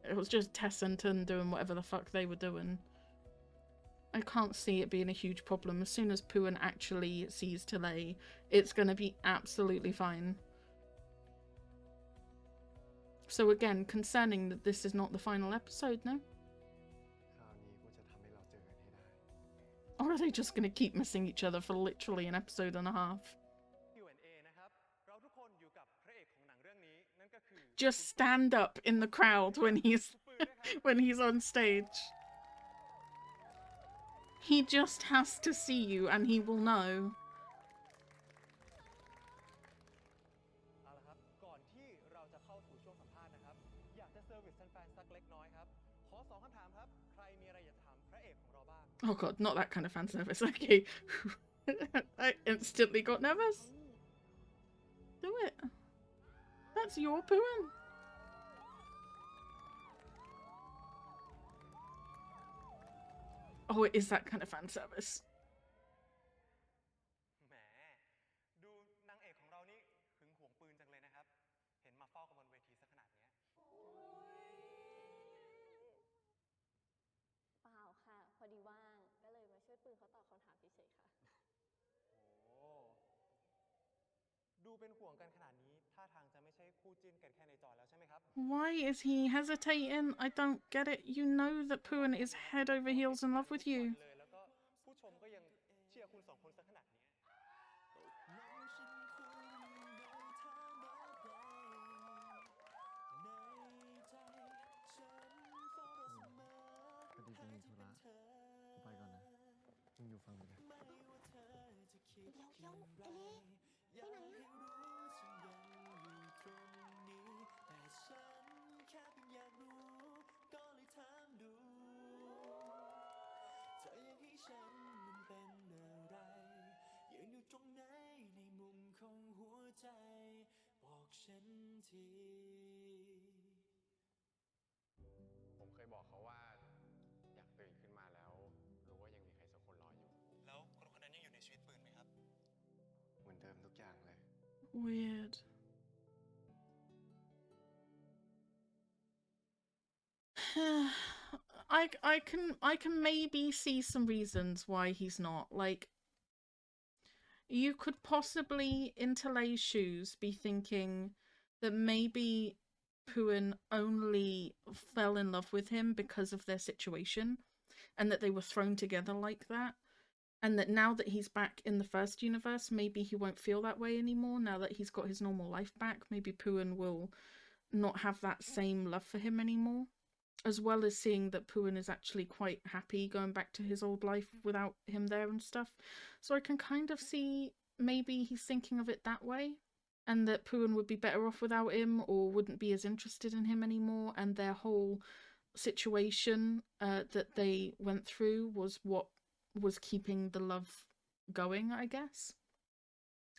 S1: It was just Tess and Tun doing whatever the fuck they were doing. I can't see it being a huge problem. As soon as Puan actually sees Talei, it's going to be absolutely fine. So again, concerning that this is not the final episode, no?
S4: คราวนี้กูจะทำให้เราเจอกันให้ได้
S1: Or are they just going to keep missing each other for literally an episode and a half?
S3: Q&A นะครับ เราทุกคนอยู่กับพระเอกของหนังเรื่องนี้ นั่นก็คือ
S1: Just stand up in the crowd when he's
S3: คุณปืนนะครับ
S1: when he's on stage. He just has to see you and he will know.
S3: เอาละครับ ก่อนที่เราจะเข้าสู่ช่วงสัมภาษณ์นะครับ อยากจะเซอร์วิสแฟนๆสักเล็กน้อยครับ ขอ 2 คำถามครับ ใครมีอะไรอยากจะถามพระเอกของเราบ้าง
S1: Oh god, not that kind of fan service. Okay. I instantly got nervous. Do it. That's your Puan. Oh, it is that kind of fan service.
S3: แหม ดูนางเอกของเรานี่หึงหวงปืนจังเลยนะครับ เห็นมาเฝ้ากันบนเวทีซะขนาดเนี้ย
S9: เปล่าค่ะ พอดีว่าง ก็เลยมาช่วยปืนเขาตอบคำถามเฉยๆค่ะ
S3: โอ้ ดูเป็นห่วงกันขนาดนี้ ท่าทางจะไม่ใช่คู่จิ้นกันแค่ในจอแล้วใช่ไหมครับ
S1: Why is he hesitating? I don't get it. You know that Puan is head over heels in love with you.
S3: เลยแล้วก็ผู้ชมก็ยังเชียร์คุณ 2 คนซะขนาดนี้
S4: พอดีกูมีธุระกูไปก่อนนะ มึงอยู่ฟังกูนะ
S9: เดี๋ยวเอลี่ไปไหนอะ
S2: ผมเคยบอกเขาว่า อยากตื่นขึ้นมาแล้ว รู้ว่ายังมีใครสักคนรออยู่
S3: แล้วคนคนนั้นยังอยู่ในชีวิตปืนไหมครับ
S4: เหมือนเดิมทุกอย่างเลย
S1: Weird. I can maybe see some reasons why he's not. Like, you could possibly, in Talei's shoes, be thinking that maybe Puan only fell in love with him because of their situation, and that they were thrown together like that. And that now that he's back in the first universe, maybe he won't feel that way anymore. Now that he's got his normal life back, maybe Puan will not have that same love for him anymore. As well as seeing that Puan is actually quite happy going back to his old life without him there and stuff. So I can kind of see maybe he's thinking of it that way. And that Puan would be better off without him, or wouldn't be as interested in him anymore. And their whole situation that they went through was what was keeping the love going, I guess.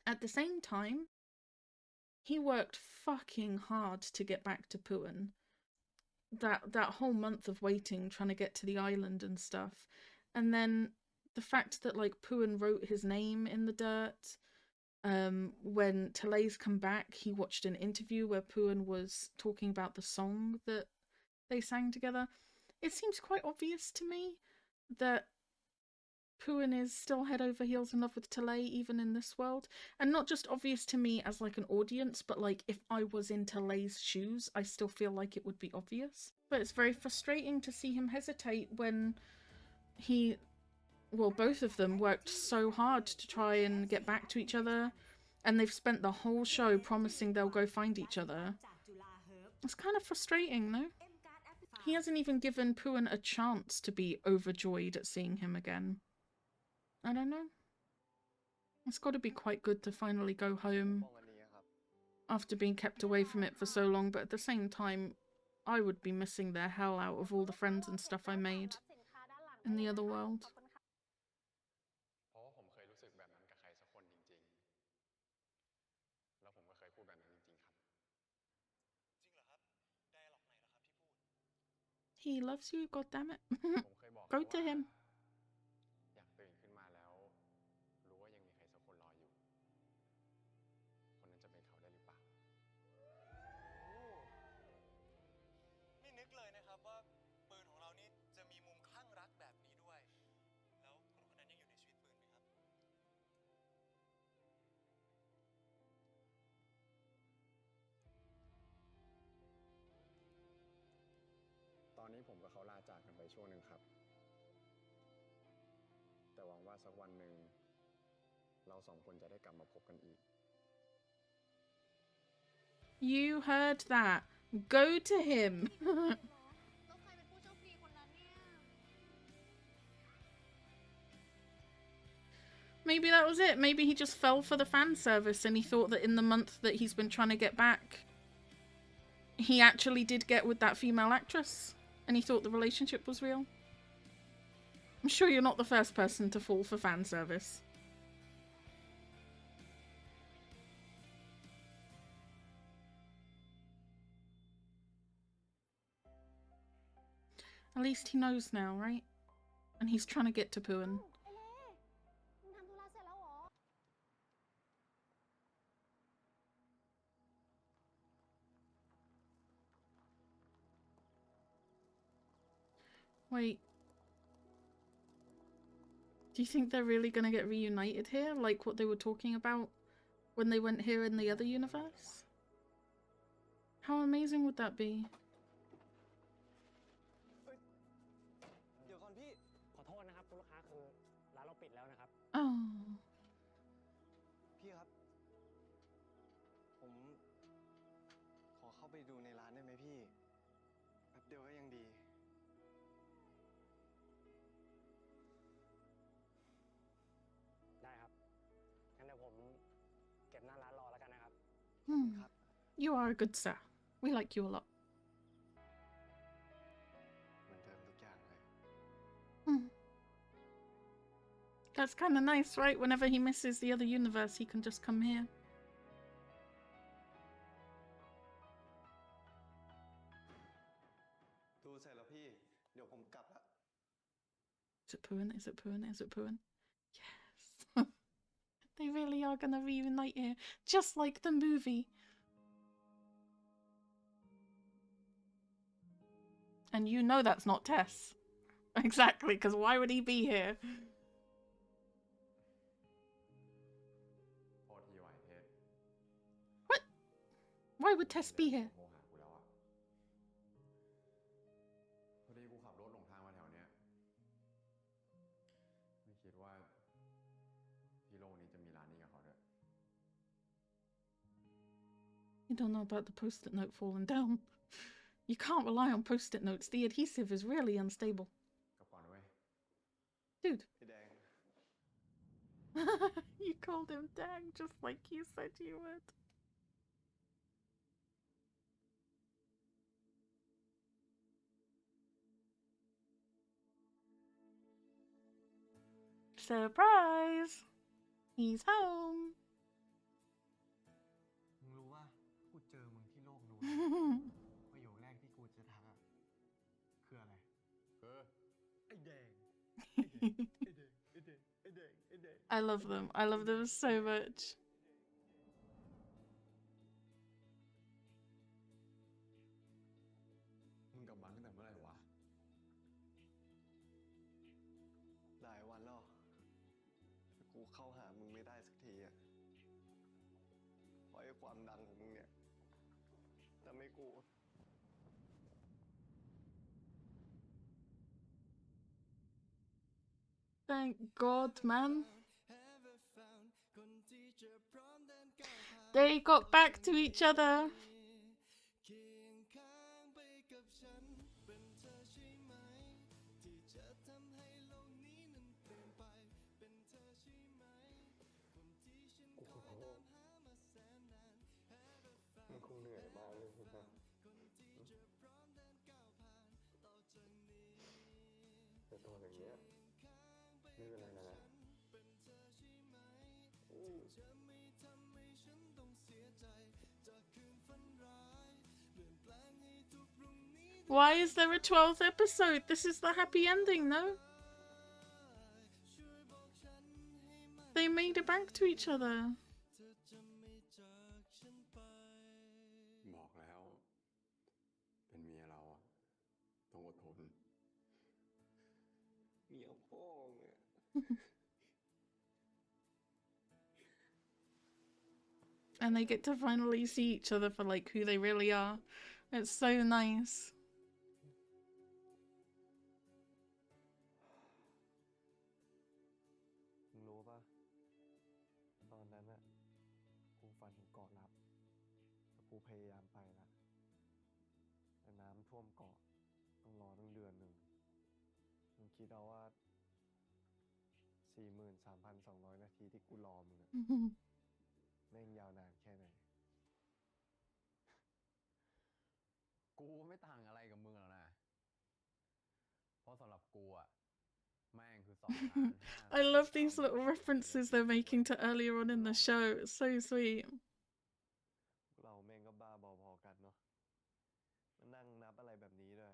S1: at the same time, he worked fucking hard to get back to Puan. That whole month of waiting, trying to get to the island and stuff. And then the fact that, like, Puan wrote his name in the dirt. When Talay's come back, he watched an interview where Puan was talking about the song that they sang together. It seems quite obvious to me that Puan is still head over heels in love with Talay even in this world. And not just obvious to me as like an audience, but like if I was in Talay's shoes, I still feel like it would be obvious. But it's very frustrating to see him hesitate when both of them worked so hard to try and get back to each other, and they've spent the whole show promising they'll go find each other. It's kind of frustrating, no? He hasn't even given Puan a chance to be overjoyed at seeing him again. I don't know. It's got to be quite good to finally go home after being kept away from it for so long, but at the same time, I would be missing the hell out of all the friends and stuff I made in the other world.
S2: เพราะว่าผมเคยรู้สึกแบบนั้นกับใครสักคนจริงๆแล้วผมก็เคยพูดแบบนั้นจริงๆครับ
S1: He loves you, goddammit.
S2: ผมเคยบอก
S1: Go
S2: เขา
S1: to
S2: ว่า
S1: him.
S2: อยากตื่นขึ้นมาแล้วรู้ว่ายังมีใครสักคนรออยู่คนนั้นจะเป็นเขาได้หรือเปล่า
S3: ไม่นึกเลยนะครับว่าปืนของเรานี่จะมีมุมคลั่งรักแบบนี้ด้วย แล้วคนคนนั้นยังอยู่ในชีวิตปืนไหมครับ
S2: ตอนนี้ผมกับเขาลาจากกันไปช่วงหนึ่งครับ แต่หวังว่าสักวันหนึ่งเราสองคนจะได้กลับมาพบกันอีก
S1: You heard that. Go to him.
S9: แล้วใครเป็นผู้โชคดีคนนั้นเนี่ย
S1: Maybe that was it. Maybe he just fell for the fan service and he thought that in the month that he's been trying to get back, he actually did get with that female actress and he thought the relationship was real. I'm sure you're not the first person to fall for fan service. At least he knows now, right? And he's trying to get to Puan.
S9: ไอเล่มึงทำธุระเสร็จแล้วเหรอ
S1: Wait. Do you think they're really gonna get reunited here? Like what they were talking about when they went here in the other universe? How amazing would that be?
S3: เดี๋ยวก่อนพี่ ขอโทษนะครับคุณลูกค้าคือร้านเราปิดแล้วนะครับ
S1: Oh.
S4: พี่ครับ ผมขอเข้าไปดูในร้านได้ไหมพี่ แป๊บเดียวก็ยังดี
S3: ได้ครับ งั้นเดี๋ยวผมเก็บหน้าร้านรอแล้วกันนะครับ
S1: Hmm. You are a good sir. We like you a lot.
S4: เหมือนเดิมทุกอย่างเลย
S1: Hmm. That's kind of nice, right? Whenever he misses the other universe, he can just come here.
S4: ดูเสร็จแล้วพี่ เดี๋ยวผมกลับละ
S1: Is it Puan? Is it Puan? Is it Puan? Yes. They really are gonna reunite here. Just like the movie. And you know that's not Tess. Exactly, because why would he be here?
S2: โทษทีไว้เทส
S1: What? Why would Tess be here?
S2: โทรหากูแล้วอะพอดีกูขับรถหลงทางมาแถวเนี้ยไม่คิดว่าที่โลกนี้จะมีร้านนี้กับเขาด้วย
S1: You don't know about the post-it note falling down. You can't rely on post-it notes. The adhesive is really unstable.
S2: กลับก่อนนะเว้ย
S1: Dude.
S4: พี่แดง
S1: You called him Dang just like you said you would. Surprise! He's home.
S4: โลกรู้ประโยคแรกที่กูจะทักอะคืออะไร
S3: ไอ้แดง
S1: I love them. I love them so much.
S6: มึงกลับมาตั้งแต่เมื่อไหร่วะ
S4: หลายวันแล้วแต่กูเข้าหามึงไม่ได้สักทีอะเพราะไอ้ความดังของมึงเนี่ยทำให้กู
S1: Thank God, man. They got back to each other. Why is there a 12th episode? This is the happy ending, no? They made it back to each other.
S6: บอกแล้ว เป็นเมียเราอะต้องอดทน
S4: เมียพ่อเนี่ย
S1: And they get to finally see each other for like who they really are. It's so nice.
S4: มึงรู้ปะตอนนั้นอะกูฝันถึงเกาะลับแต่กูพยายามไปละแต่น้ำท่วมเกาะต้องรอตั้งเดือนหนึ่งมึงคิดเอาว่า 43,200 นาทีที่กูรอมึงอะแม่งยาวนานแค่ไหน
S2: กูไม่ต่างอะไรกับมึงหรอกนะ เพราะสำหรับกูอะแม่งคือ2,500,000
S1: I love these little references they're making to earlier on in the show. It's so sweet.
S4: เราแม่งก็บ้าบอพอกันเนาะมานั่งนับอะไรแบบนี้ด้วย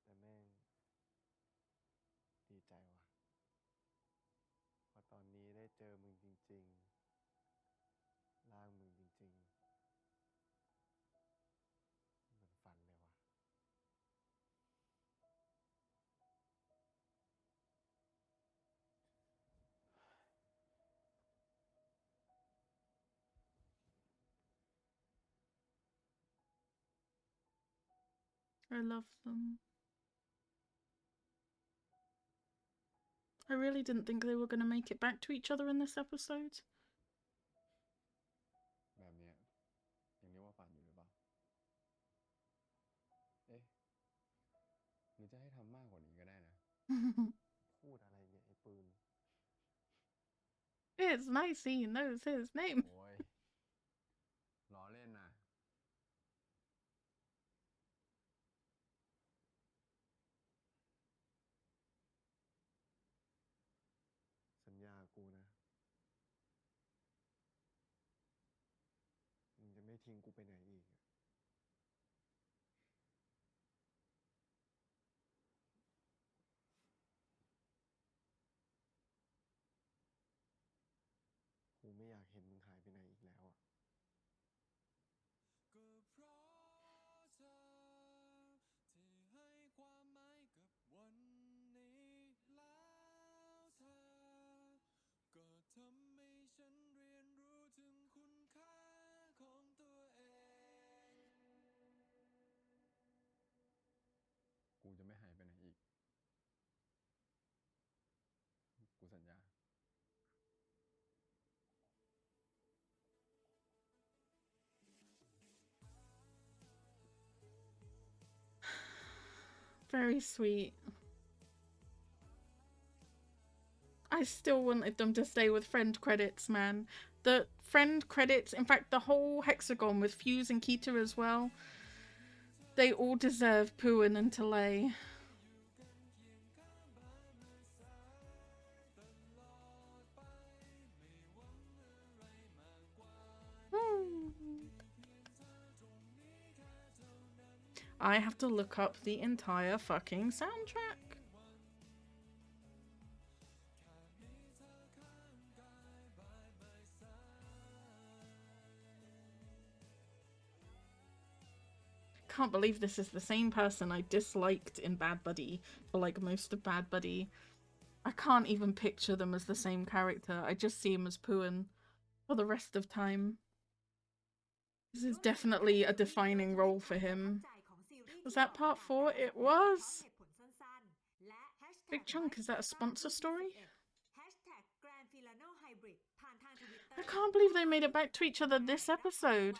S4: แต่แม่งดีใจว่ะเพราะตอนนี้ได้เจอมึงจริงๆร่างมึงจริงๆเหมือนฝันเลยว่ะ
S1: I love them. I really didn't think they were going to make it back to each other in this episode.
S2: แบบเนี้ยยังเรียกว่าฝันอยู่หรือเปล่า เอ๊ะ หรือจะให้ทำมากกว่านี้ก็ได้นะ
S4: พูดอะไรเนี่ยไอ้ปืน
S1: It's nice he knows his name.
S2: โอ้ย ล้อเล่นนะ
S4: สัญญากูนะมึงจะไม่ทิ้งกูไปไหนอีกกูไม่อยากเห็นมึงหายไปไหนอีกแล้วอ่ะ
S9: ก็เพราะเธอที่ให้ความหมายกับวันนี้แล้วเธอก็ทำให้ฉันเรียนรู้ถึงคุณค่าของตัวเอง
S2: กูจะไม่หายไปไหนอีก กูสัญญา
S1: Very sweet. I still wanted them to stay with friend credits, man. The friend credits, in fact, the whole hexagon with Fuse and Kita as well. They all deserve Puin and Talay. Hmm. I have to look up the entire fucking soundtrack. Can't believe this is the same person I disliked in Bad Buddy for like most of Bad Buddy. I can't even picture them as the same character. I just see him as Puan for the rest of time. This is definitely a defining role for him. Was that part 4? It was! Big Chunk, is that a sponsor story? I can't believe they made it back to each other this episode.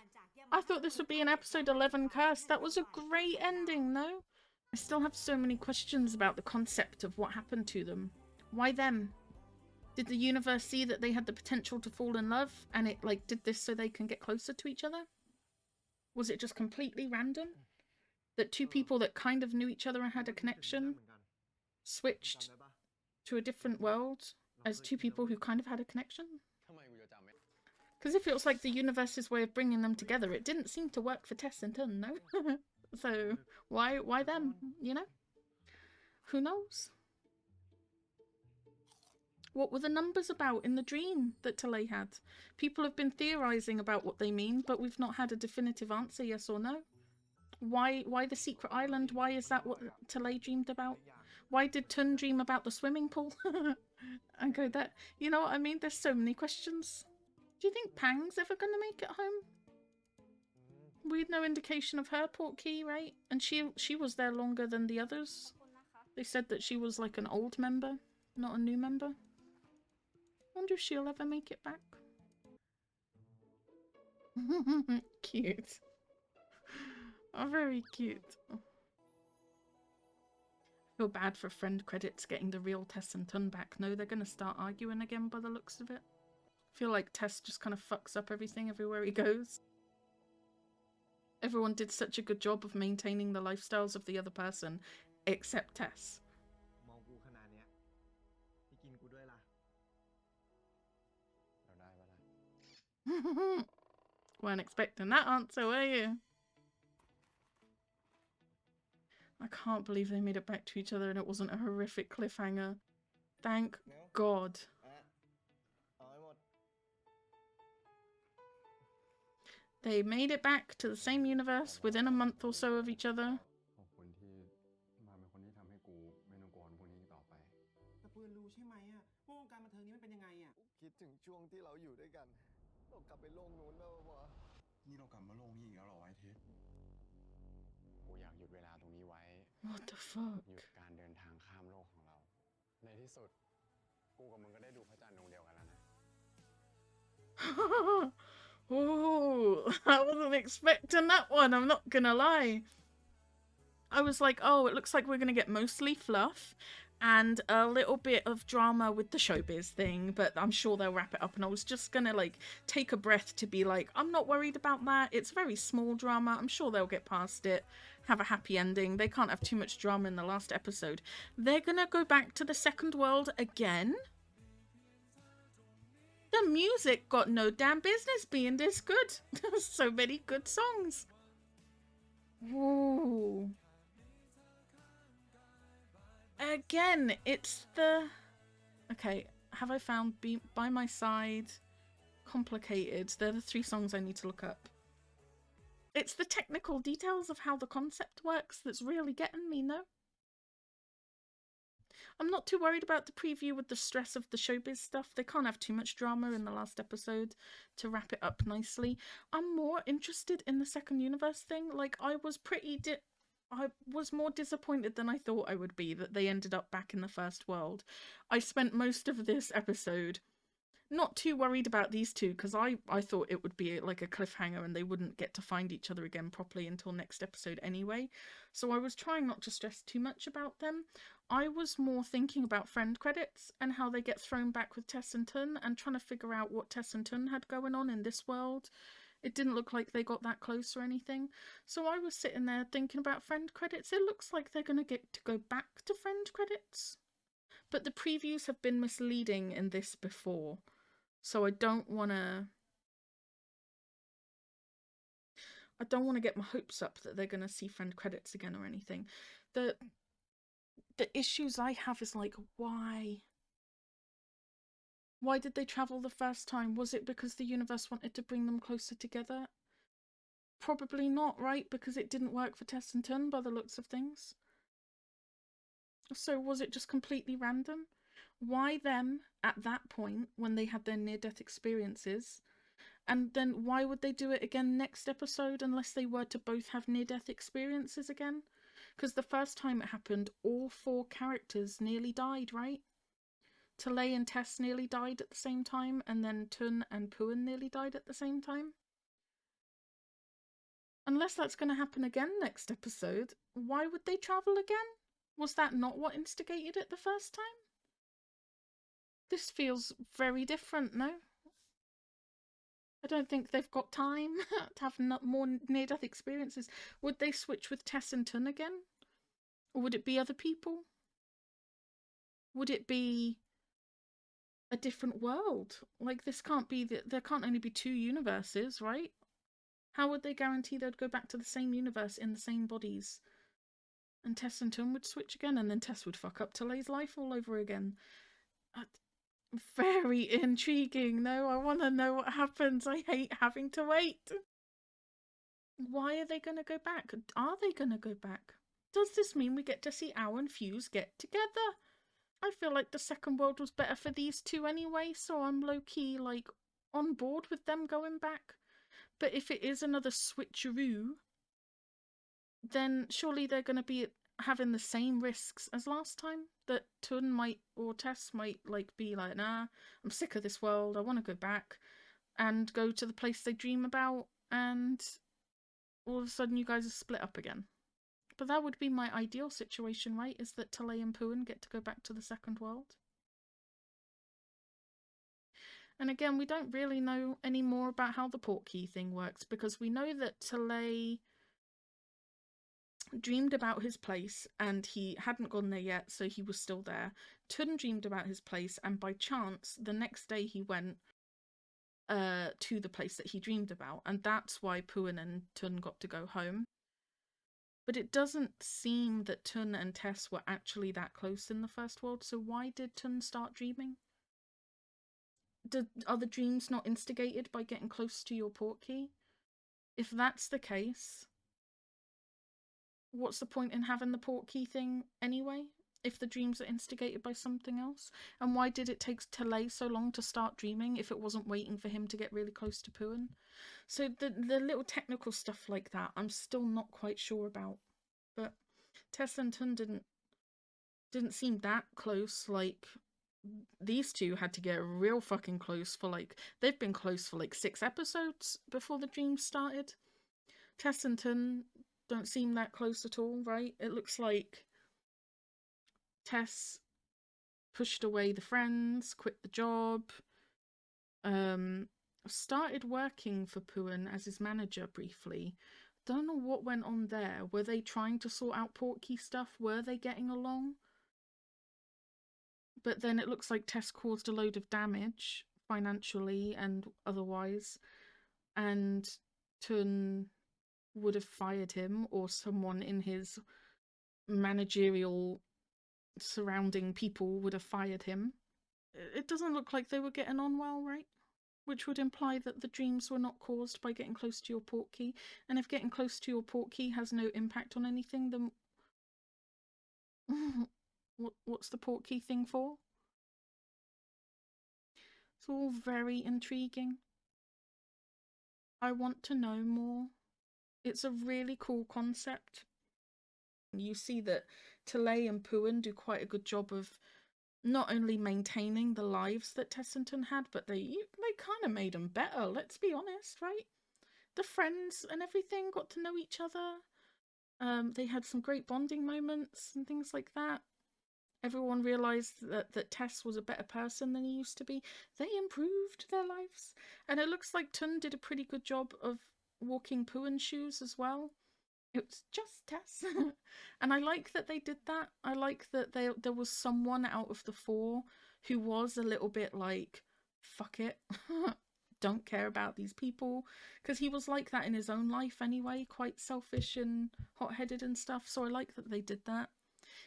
S1: I thought this would be an episode 11 curse. That was a great ending, no? I still have so many questions about the concept of what happened to them. Why them? Did the universe see that they had the potential to fall in love and it like did this so they can get closer to each other? Was it just completely random? That two people that kind of knew each other and had a connection switched to a different world as two people who kind of had a connection? Because it feels like the universe's way of bringing them together. It didn't seem to work for Tess and Tun, no? So why them, you know? Who knows? What were the numbers about in the dream that Talay had? People have been theorizing about what they mean, but we've not had a definitive answer, yes or no. Why the secret island? Why is that what Talay dreamed about? Why did Tun dream about the swimming pool? And go that, you know what I mean? There's so many questions. Do you think Pang's ever gonna make it home? We had no indication of her portkey, right? And she was there longer than the others. They said that she was like an old member, not a new member. Wonder if she'll ever make it back. Cute. Oh, very cute. Feel bad for friend credits getting the real Tess and Tun back. No, they're gonna start arguing again by the looks of it. Feel like Tess just kind of fucks up everything everywhere he goes. Everyone did such a good job of maintaining the lifestyles of the other person, except Tess. Weren't expecting that answer, were you? I can't believe they made it back to each other and it wasn't a horrific cliffhanger. Thank God. They made it back to the same universe within a month or so of each other.
S6: ขอบคุณที่มาเป็นคนที่ทำให้กูไม่ต้องกลัววันพรุ่งนี้อีกต่อไป
S9: แต่ปืนรู้ใช่ไหมอะว่าวงการบันเทิงนี้มันเป็นยังไงอะ
S4: คิดถึงช่วงที่เราอยู่ด้วยกันต้องกลับไปโลกนู้นแล้ววะ
S6: นี่เรากลับมาโลกนี้อีกแล้วเหรอไอ้เทสกูอยากหยุดเวลาตรงนี้ไว้
S1: What the fuck?
S6: หยุดการเดินทางข้ามโลกของเรา ในที่สุดกูกับมึงก็ได้ดูพระจันทร์ดวงเดียวกันแล้วนะ
S1: Ooh, I wasn't expecting that one, I'm not gonna lie. I was like, oh, it looks like we're gonna get mostly fluff and a little bit of drama with the showbiz thing, but I'm sure they'll wrap it up, and I was just gonna like take a breath to be like, I'm not worried about that. It's very small drama. I'm sure they'll get past it, have a happy ending. They can't have too much drama in the last episode. They're gonna go back to the second world again? The music got no damn business being this good. So many good songs. Ooh. Again, it's the... Okay, have I found Be By My Side, Complicated? They're the 3 songs I need to look up. It's the technical details of how the concept works that's really getting me, no? I'm not too worried about the preview with the stress of the showbiz stuff. They can't have too much drama in the last episode to wrap it up nicely. I'm more interested in the second universe thing. Like, I was more disappointed than I thought I would be that they ended up back in the first world. I spent most of this episode not too worried about these two because I thought it would be like a cliffhanger and they wouldn't get to find each other again properly until next episode anyway. So I was trying not to stress too much about them. I was more thinking about friend credits and how they get thrown back with Tess and Tun and trying to figure out what Tess and Tun had going on in this world. It didn't look like they got that close or anything. So I was sitting there thinking about friend credits. It looks like they're going to get to go back to friend credits. But the previews have been misleading in this before. So I don't want to... I don't want to get my hopes up that they're going to see friend credits again or anything. The issues I have is like, why? Why did they travel the first time? Was it because the universe wanted to bring them closer together? Probably not, right? Because it didn't work for Tess and Tun by the looks of things. So was it just completely random? Why them at that point when they had their near-death experiences? And then why would they do it again next episode unless they were to both have near-death experiences again? Because the first time it happened, all 4 characters nearly died, right? Talay and Tess nearly died at the same time, and then Tun and Puan nearly died at the same time. Unless that's going to happen again next episode, why would they travel again? Was that not what instigated it the first time? This feels very different, no? I don't think they've got time to have more near-death experiences. Would they switch with Tess and Tun again? Or would it be other people? Would it be a different world? Like, this can't be... There can't only be 2 universes, right? How would they guarantee they'd go back to the same universe in the same bodies? And Tess and Tun would switch again, and then Tess would fuck up Talay's life all over again. Very intriguing. No, I want to know what happens. I hate having to wait. Why are they going to go back? Are they going to go back? Does this mean we get to see Ao and Fuse get together? I feel like the second world was better for these 2 anyway, so I'm low-key, like, on board with them going back. But if it is another switcheroo, then surely they're going to be having the same risks as last time. That Tun might, or Tess might, like, be like, nah, I'm sick of this world, I want to go back, and go to the place they dream about, and all of a sudden you guys are split up again. But that would be my ideal situation, right? Is that Talay and Puan get to go back to the second world. And again, we don't really know any more about how the portkey thing works, because we know that Talay dreamed about his place and he hadn't gone there yet, so he was still there. Tun dreamed about his place, and by chance the next day he went to the place that he dreamed about, and that's why Puan and Tun got to go home. But it doesn't seem that Tun and Tess were actually that close in the first world, so why did Tun start dreaming? Are the dreams not instigated by getting close to your portkey? If that's the case, what's the point in having the portkey thing anyway, if the dreams are instigated by something else? And why did it take Talay so long to start dreaming if it wasn't waiting for him to get really close to Puan? So the little technical stuff like that, I'm still not quite sure about. But Tess and Tun didn't seem that close. Like, these 2 had to get real fucking close for, like, they've been close for like 6 episodes before the dreams started. Tess and Tun don't seem that close at all, right? It looks like Tess pushed away the friends, quit the job, started working for Puan as his manager briefly. Don't know what went on there. Were they trying to sort out portkey stuff? Were they getting along? But then it looks like Tess caused a load of damage, financially and otherwise, and Tun would have fired him, or someone in his managerial surrounding people would have fired him. It doesn't look like they were getting on well, right? Which would imply that the dreams were not caused by getting close to your portkey. And if getting close to your portkey has no impact on anything, then what's the portkey thing for? It's all very intriguing. I want to know more. It's a really cool concept. You see that Talay and Puan do quite a good job of not only maintaining the lives that Tess and Tun had, but they kind of made them better, let's be honest, right? The friends and everything got to know each other. They had some great bonding moments and things like that. Everyone realised that Tess was a better person than he used to be. They improved their lives. And it looks like Tun did a pretty good job of walking Puan's shoes as well. It was just Tess. And I like that they did that. I like that there was someone out of the 4 who was a little bit like, fuck it. don't care about these people, because he was like that in his own life anyway, quite selfish and hot-headed and stuff. So I like that they did that.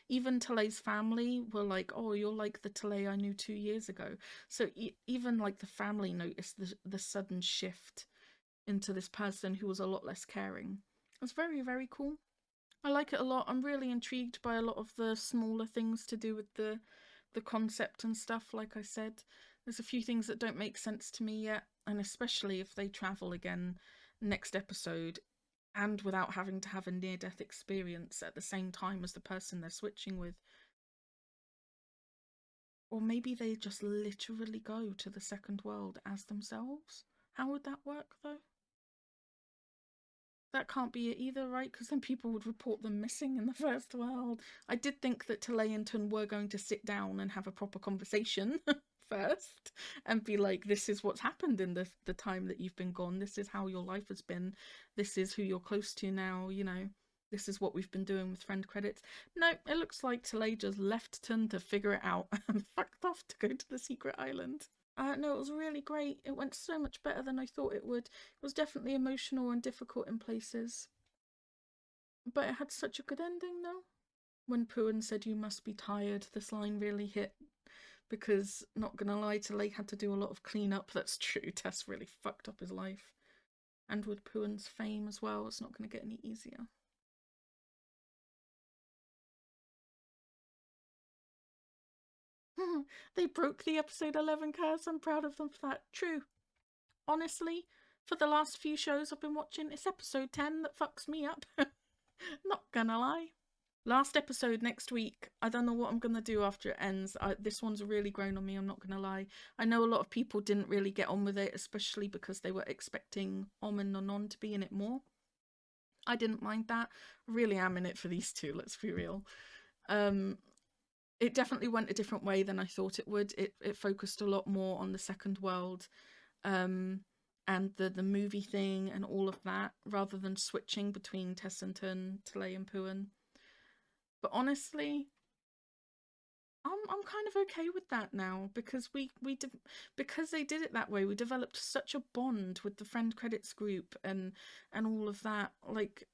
S1: Even Talei's family were like, oh, you're like the Talei I knew 2 years ago. So even like the family noticed the sudden shift into this person who was a lot less caring. It was very, very cool. I like it a lot. I'm really intrigued by a lot of the smaller things to do with the concept and stuff. Like I said, there's a few things that don't make sense to me yet, and especially if they travel again next episode and without having to have a near-death experience at the same time as the person they're switching with. Or maybe they just literally go to the second world as themselves. How would that work, though? That can't be it either, right? Because then people would report them missing in the first world. I did think that Talei and Tun were going to sit down and have a proper conversation first and be like, this is what's happened in the time that you've been gone. This is how your life has been. This is who you're close to now, you know. This is what we've been doing with friend credits. No, it looks like Talei just left Tun to figure it out and fucked off to go to the secret island. No, it was really great. It went so much better than I thought it would. It was definitely emotional and difficult in places. But it had such a good ending, though. When Puan said, you must be tired, this line really hit. Because, not gonna lie, Talei had to do a lot of cleanup. That's true, Tess really fucked up his life. And with Puan's fame as well, it's not gonna get any easier. They broke the episode 11 curse. I'm proud of them for that. True. Honestly, for the last few shows I've been watching, it's episode 10 that fucks me up. Not gonna lie. Last episode next week. I don't know what I'm gonna do after it ends. This one's really grown on me, I'm not gonna lie. I know a lot of people didn't really get on with it, especially because they were expecting Om and Nonon to be in it more. I didn't mind that. I really am in it for these two, let's be real. It definitely went a different way than I thought it would. It focused a lot more on the second world, and the movie thing and all of that, rather than switching between Tess and Tun, Talei and Puan. But honestly, I'm kind of okay with that now, because because they did it that way, we developed such a bond with the friend credits group and all of that. Like,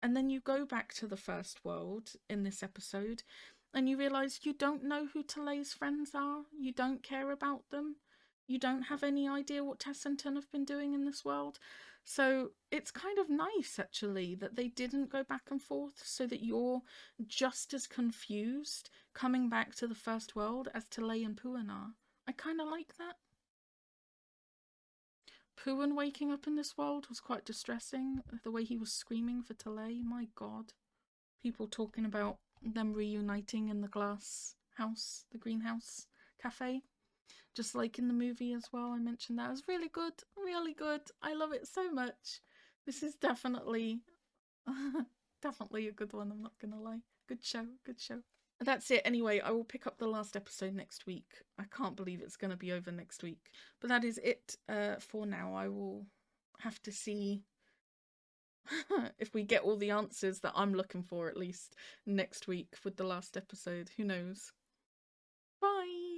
S1: and then you go back to the first world in this episode, and you realise you don't know who Talei's friends are. You don't care about them. You don't have any idea what Tess and Tun have been doing in this world. So it's kind of nice, actually, that they didn't go back and forth, so that you're just as confused coming back to the first world as Talei and Puan are. I kind of like that. Puan waking up in this world was quite distressing. The way he was screaming for Talei, my god. People talking about them reuniting in the glass house, the greenhouse cafe. Just like in the movie as well, I mentioned that. It was really good, really good. I love it so much. This is definitely, definitely a good one, I'm not gonna lie. Good show, good show. That's it anyway. I will pick up the last episode next week. I can't believe it's going to be over next week. But that is it for now. I will have to see if we get all the answers that I'm looking for, at least next week with the last episode. Who knows? Bye!